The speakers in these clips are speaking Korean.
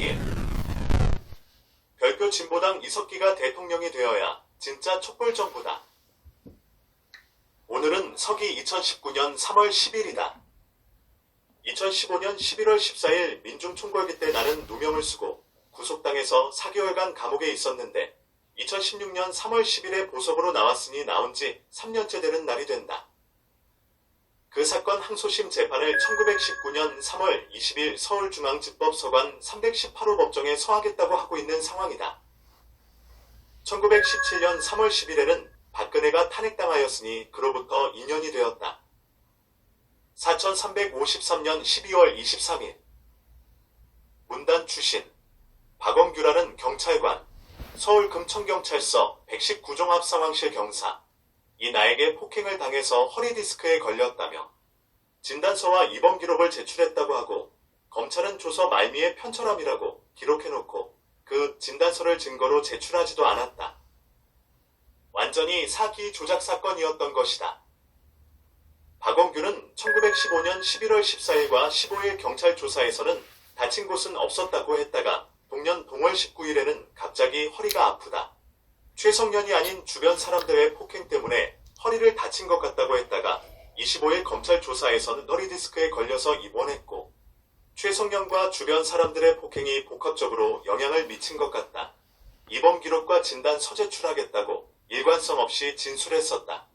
12일 별표 진보당 이석기가 대통령이 되어야 진짜 촛불정부다. 오늘은 서기 2019년 3월 10일이다. 2015년 11월 14일 민중총궐기 때 나는 누명을 쓰고 구속당해서 4개월간 감옥에 있었는데 2016년 3월 10일에 보석으로 나왔으니 나온 지 3년째 되는 날이 된다. 그 사건 항소심 재판을 1919년 3월 20일 서울중앙지법 서관 318호 법정에 서하겠다고 하고 있는 상황이다. 1917년 3월 10일에는 박근혜가 탄핵당하였으니 그로부터 2년이 되었다. 4353년 12월 23일 문단 추신 박원규라는 경찰관 서울 금천경찰서 119종합 상황실 경사 이 나에게 폭행을 당해서 허리 디스크에 걸렸다며 진단서와 입원 기록을 제출했다고 하고 검찰은 조서 말미에 편철함이라고 기록해놓고 그 진단서를 증거로 제출하지도 않았다. 완전히 사기 조작 사건이었던 것이다. 박원규는 1915년 11월 14일과 15일 경찰 조사에서는 다친 곳은 없었다고 했다가 동년 동월 19일에는 갑자기 허리가 아프다. 최성년이 아닌 주변 사람들의 폭행 때문에 허리를 다친 것 같다고 했다가 25일 검찰 조사에서는 허리 디스크에 걸려서 입원했고 최성년과 주변 사람들의 폭행이 복합적으로 영향을 미친 것 같다. 입원 기록과 진단서 제출하겠다고 일관성 없이 진술했었다.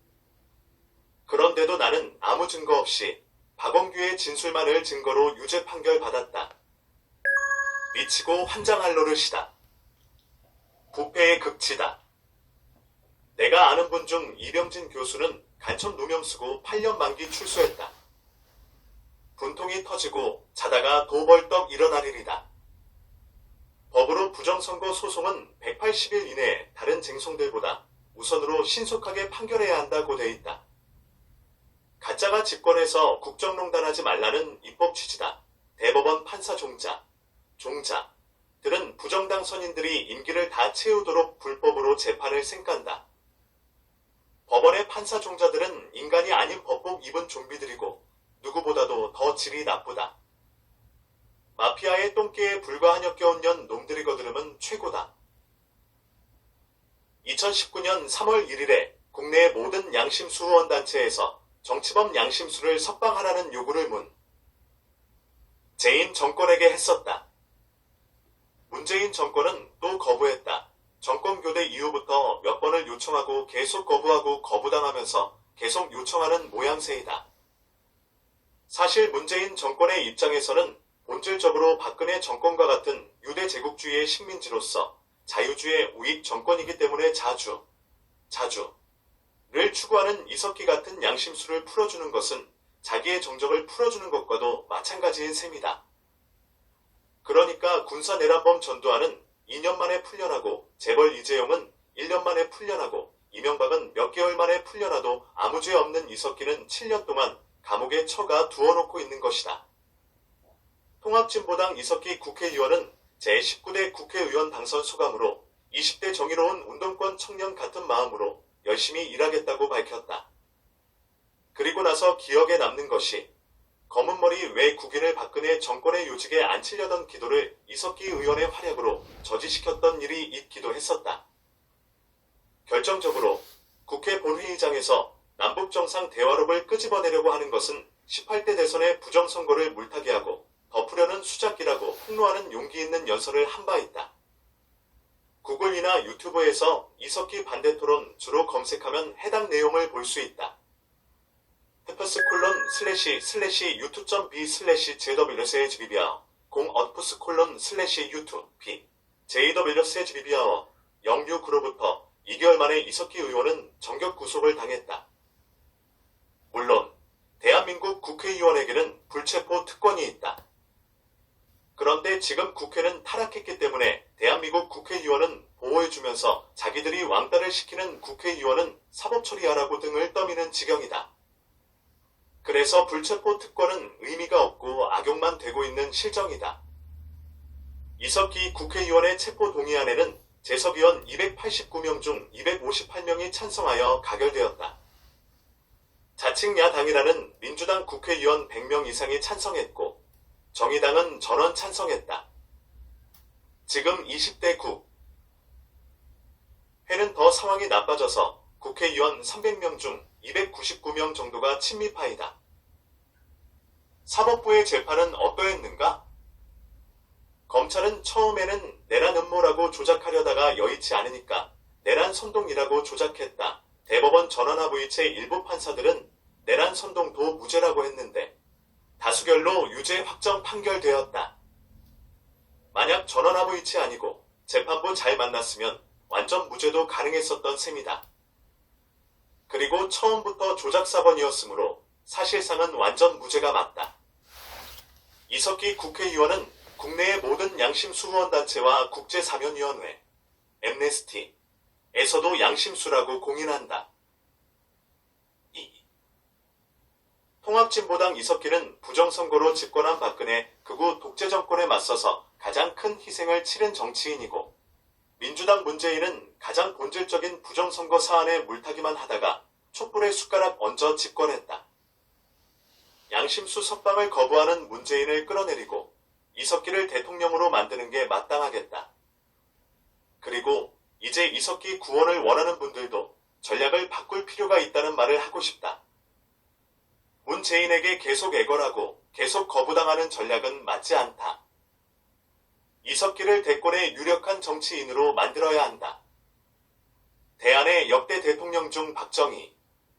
그런데도 나는 아무 증거 없이 박원규의 진술만을 증거로 유죄 판결 받았다. 미치고 환장할 노릇이다. 부패의 극치다. 내가 아는 분 중 이병진 교수는 간첩 누명 쓰고 8년 만기 출소했다. 분통이 터지고 자다가 도벌떡 일어날 일이다. 법으로 부정선거 소송은 180일 이내에 다른 쟁송들보다 우선으로 신속하게 판결해야 한다고 돼 있다. 가짜가 집권해서 국정농단하지 말라는 입법 취지다. 대법원 판사 종자들은 부정당 선인들이 임기를 다 채우도록 불법으로 재판을 생간다. 법원의 판사 종자들은 인간이 아닌 법복 입은 좀비들이고 누구보다도 더 질이 나쁘다. 마피아의 똥개에 불과 한여 껴온 년 놈들이 거드름은 최고다. 2019년 3월 1일에 국내의 모든 양심수 후원단체에서 정치범 양심수를 석방하라는 요구를 문재인 정권에게 했었다. 문재인 정권은 또 거부했다. 정권 교대 이후부터 몇 번을 요청하고 계속 거부하고 거부당하면서 계속 요청하는 모양새이다. 사실 문재인 정권의 입장에서는 본질적으로 박근혜 정권과 같은 유대 제국주의의 식민지로서 자유주의 우익 정권이기 때문에 자주를 추구하는 이석기 같은 양심수를 풀어주는 것은 자기의 정적을 풀어주는 것과도 마찬가지인 셈이다. 그러니까 군사내란범 전두환은 2년 만에 풀려나고 재벌 이재용은 1년 만에 풀려나고 이명박은 몇 개월 만에 풀려나도 아무 죄 없는 이석기는 7년 동안 감옥에 처가 두어놓고 있는 것이다. 통합진보당 이석기 국회의원은 제19대 국회의원 당선 소감으로 20대 정의로운 운동권 청년 같은 마음으로 열심히 일하겠다고 밝혔다. 그리고 나서 기억에 남는 것이 검은머리 외 국인을 박근혜 정권의 요직에 앉히려던 기도를 이석기 의원의 활약으로 저지시켰던 일이 있기도 했었다. 결정적으로 국회 본회의장에서 남북정상 대화록을 끄집어내려고 하는 것은 18대 대선의 부정선거를 물타기 하고 덮으려는 수작기라고 폭로하는 용기 있는 연설을 한 바 있다. 구글이나 유튜브에서 이석기 반대토론 주로 검색하면 해당 내용을 볼 수 있다. tps://youtube.b/jwsgbr 0otps://youtube jwsgbr 영유그로부터 2개월 만에 이석기 의원은 정격 구속을 당했다. 물론 대한민국 국회의원에게는 불체포 특권이 있다. 그런데 지금 국회는 타락했기 때문에 대한민국 국회의원은 보호해주면서 자기들이 왕따를 시키는 국회의원은 사법처리하라고 등을 떠미는 지경이다. 그래서 불체포 특권은 의미가 없고 악용만 되고 있는 실정이다. 이석기 국회의원의 체포 동의안에는 재석의원 289명 중 258명이 찬성하여 가결되었다. 자칭 야당이라는 민주당 국회의원 100명 이상이 찬성했고 정의당은 전원 찬성했다. 지금 20대 9. 회는 더 상황이 나빠져서 국회의원 300명 중 299명 정도가 친미파이다. 사법부의 재판은 어떠했는가? 검찰은 처음에는 내란 음모라고 조작하려다가 여의치 않으니까 내란 선동이라고 조작했다. 대법원 전원합의체 일부 판사들은 내란 선동도 무죄라고 했는데 다수결로 유죄 확정 판결되었다. 만약 전원합의체 아니고 재판부 잘 만났으면 완전 무죄도 가능했었던 셈이다. 그리고 처음부터 조작 사건이었으므로 사실상은 완전 무죄가 맞다. 이석기 국회의원은 국내의 모든 양심수 후원단체와 국제사면위원회, 엠네스티에서도 양심수라고 공인한다. 2. 통합진보당 이석기는 부정선거로 집권한 박근혜 극우 독재정권에 맞서서 가장 큰 희생을 치른 정치인이고 민주당 문재인은 가장 본질적인 부정선거 사안에 물타기만 하다가 촛불에 숟가락 얹어 집권했다. 양심수 석방을 거부하는 문재인을 끌어내리고 이석기를 대통령으로 만드는 게 마땅하겠다. 그리고 이제 이석기 구원을 원하는 분들도 전략을 바꿀 필요가 있다는 말을 하고 싶다. 문재인에게 계속 애걸하고 계속 거부당하는 전략은 맞지 않다. 이석기를 대권의 유력한 정치인으로 만들어야 한다. 대안의 역대 대통령 중 박정희,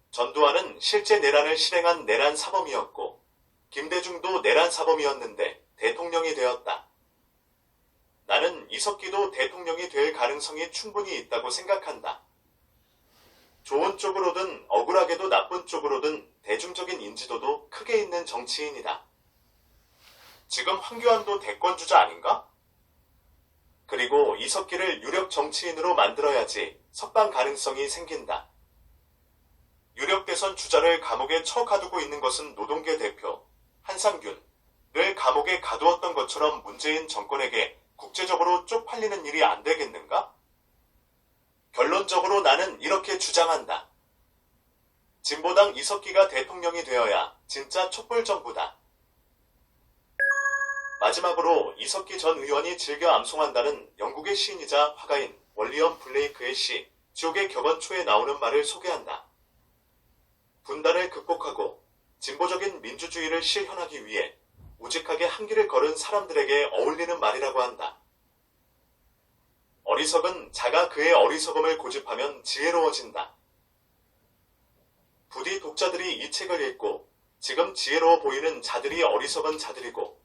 전두환은 실제 내란을 실행한 내란 사범이었고 김대중도 내란 사범이었는데 대통령이 되었다. 나는 이석기도 대통령이 될 가능성이 충분히 있다고 생각한다. 좋은 쪽으로든 억울하게도 나쁜 쪽으로든 대중적인 인지도도 크게 있는 정치인이다. 지금 황교안도 대권주자 아닌가? 그리고 이석기를 유력 정치인으로 만들어야지 석방 가능성이 생긴다. 유력 대선 주자를 감옥에 처가두고 있는 것은 노동계 대표 한상균을 감옥에 가두었던 것처럼 문재인 정권에게 국제적으로 쪽팔리는 일이 안 되겠는가? 결론적으로 나는 이렇게 주장한다. 진보당 이석기가 대통령이 되어야 진짜 촛불 정부다. 마지막으로 이석기 전 의원이 즐겨 암송한다는 영국의 시인이자 화가인 월리엄 블레이크의 시 지옥의 격언초에 나오는 말을 소개한다. 분단을 극복하고 진보적인 민주주의를 실현하기 위해 우직하게 한 길을 걸은 사람들에게 어울리는 말이라고 한다. 어리석은 자가 그의 어리석음을 고집하면 지혜로워진다. 부디 독자들이 이 책을 읽고 지금 지혜로워 보이는 자들이 어리석은 자들이고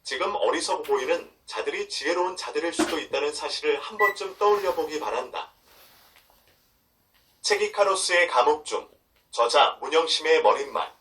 지금 어리석어 보이는 자들이 지혜로운 자들일 수도 있다는 사실을 한 번쯤 떠올려 보기 바란다. 책 이카로스의 감옥 중 저자 문영심의 머릿말